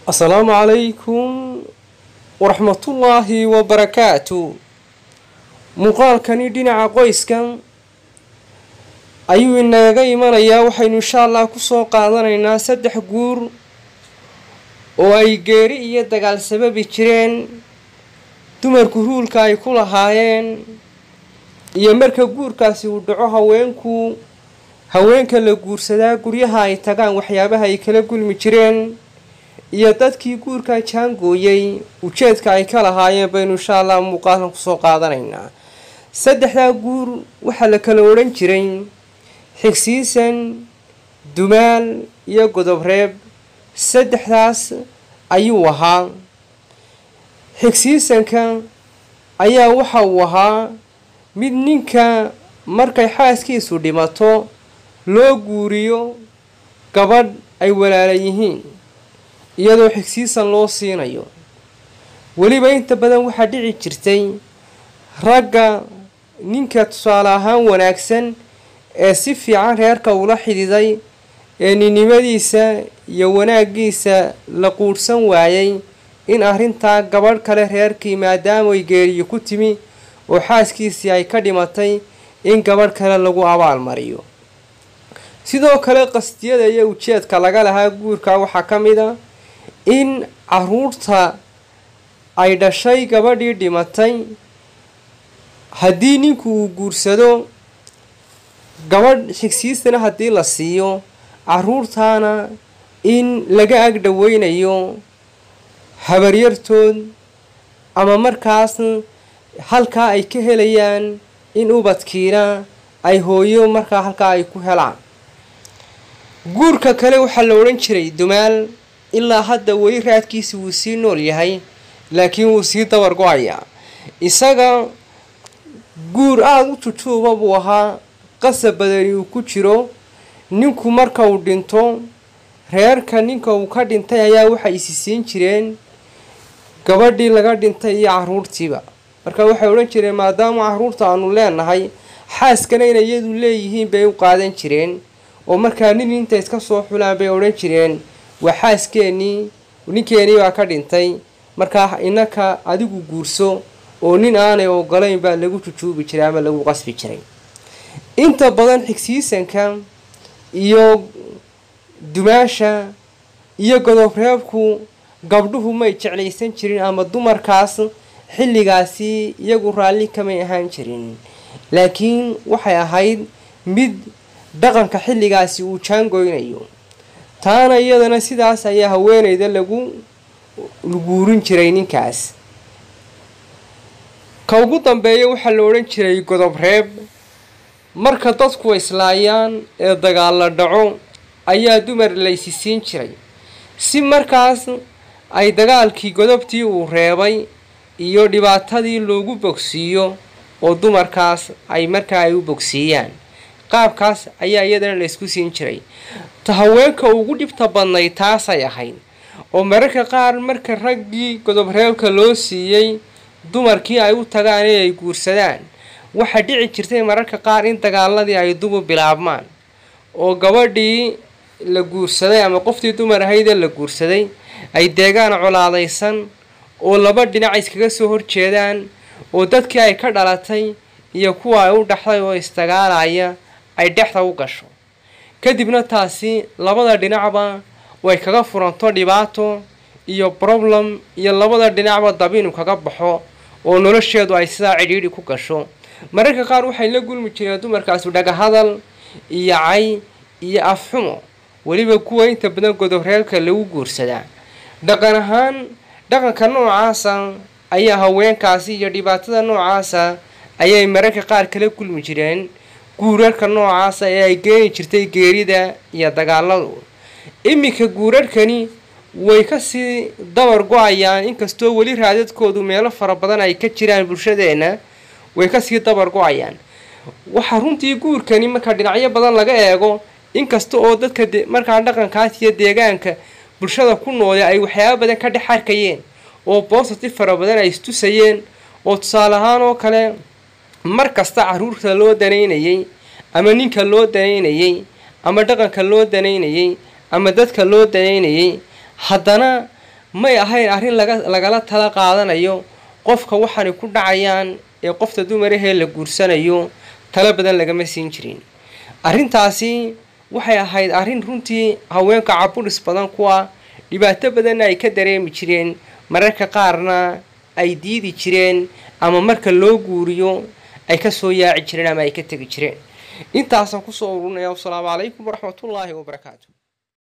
السلام عليكم ورحمة الله وبركاته. مقال كان دينا قويس كان أيوة إننا إيمانيا وحين إن شاء الله كسو قادرنا سدح جور وأي جاري يدقال سبب جيرين تمر كهول كاي كل هاين يمرك جور كاسي ودعوها هوينك اللي جور سدا جوريها يتقان وحيابها يكلا كل مجرين iyo dadkii guurka jaangooyay ujeedka ay ka lahaayeen baynu insha Allah muuqaalkan ku soo qaadanaynaa. Saddexda guur waxa la kala oran jiray xigsiisan, dumaal iyo godobreeb. Saddexdaas ayuu ahaa. Xigsiisanka ayaa waxa uu ahaa mid ninka markay xaaskiisu dhimato loo guuriyo gabadh ay walaalayihiin iyadoo xigsiisan loo siinayo. waliba inta badan waxa dhici jirtay ragga ninka tusaale ahaan wanaagsan ee si fiican reerka ula xididay ee ninimadiisa iyo wanaagiisa la quursan waayay in arrinta gabadh kale reerkii maadaama ay geeriyo ku timi oo xaaskiisii ay ka dhimatay in gabadh kale lagu abaal mariyo. sidoo kale qastiyada iyo ujeedka laga lahaa guurka waxa kamid ah in caruurta ay dhashay gabadhii dhimatay haddii ninku uu guursado gabadh xigsiisana haddii la siiyo caruurtaana in laga ag dhaweynayo habaryartood ama markaas halkaa ay ka helayaan in ubadkiina ay hooyo markaa halkaa ay ku helaan. guurka kale waxaa la oran jiray dumaal. ilaa hadda weli raadkiisa wuu sii nool yahay laakiin wuu sii dabar go'ayaa. isaga guur aad u tutuuba buu ahaa qasab badani uu ku jiro. ninku marka uu dhinto reerka ninka uu ka dhintay ayaa waxa ay siin jireen gabadhii laga dhintay iyo caruurtiiba. marka waxay oran jireen maadaama caruurta aanu leenahay xaaskana inay iyadu leeyihiin bay u qaadan jireen oo markaa nin inta iska soo xulaan bay oran jireen waxaaskeeni ninkeeni waa ka dhintay marka inaka adigu guurso oo nin aanay ogolayn baa lagu jujuubi jiray ama lagu qasbi jiray. inta badan xigsiisanka iyo dumaasha iyo godobreebku gabdhuhu may jeclaysan jirin ama dumarkaas xilligaasi iyagu raalli kamay ahaan jirin laakiin waxay ahayd mid dhaqanka xilligaasi uu jaangoynayo. taana iyadana sidaas ayaa haweeneyda lagu guurin jiray ninkaas. ka ugu dambeeya waxa la oran jiray godobreeb. marka dadku islaayaan ee dagaal la dhaco ayaa dumar la isiin jiray si markaas ay dagaalkii godobtii uu reebay iyo dhibaatadii loogu bogsiiyo oo dumarkaas ay markaa ay u bogsiiyaan. qaabkaas ayaa iyadana la isku siin jiray. haweenka ugu dhibta badnay taas ay ahayd oo mararka qaar marka raggii godobreebka loo siiyay dumarkii ay u tagaan inay guursadaan waxa dhici jirtay mararka qaar in dagaaladii ay dubu bilaabmaan oo gabadhii la guursaday ama qoftii dumar ahayd la guursaday ay deegaan colaadaysan oo laba dhinac iskaga soo horjeedaan oo dadkii ay ka dhalatay iyo kuwa ay u dhaxday oo istagaalaya ay dhexda u gasho. kadibna taasi labada dhinacba way kaga furanto dhibaato iyo problem iyo labada dhinacba dabinu kaga baxo oo nolosheedu ay sidaa cidhiidhi ku gasho. mararka qaar waxay la gulmi jireen dumarkaas dhaga hadal iyo cay iyo afxumo waliba kuwa inta badan godobreebka lagu guursadaa. dhaqan ahaan dhaqanka noocaasa ayaa haweenkaasi iyo dhibaatada noocaasa ayay mararka qaar kala gulmi jireen guurarka noocaasa ee ay geeni jirtay geerida iyo dagaaladu. iminka guurarkani way ka sii dabar go'ayaan inkastoo weli raadadkoodu meelo fara badan ay ka jiraan bulshadeena way ka sii dabar go'ayaan. waxa runtii guurkani marka dhinacyo badan laga eego inkasta oo dadka markaa dhaqankaas iyo deegaanka bulshada ku nool ay waxyaabo badan ka dhex arkayeen oo positive fara badan ay istusayeen oo tusaale ahaan oo kale markasta caruurta loo daneynayay ama ninka loo daneynayay ama dhaqanka loo daneynayay ama dadka loo daneynayay haddana may ahayn arrin lagala tala qaadanayo qofka waxaanay ku dhacayaan ee qofta dumarahee la guursanayo tala badan lagama siin jirin. arrintaasi waxay ahayd arrin runtii haweenka caburis badan kuwa dhibaato badanna ay ka dareemi jireen, mararka qaarna ay diidi jireen ama marka loo guuriyo ay ka soo yaaci jireen ama ay ka tegi jireen. intaasaan kusoo ururinayaa. Wassalaamu calaykum waraxmatullaahi wabarakaatu.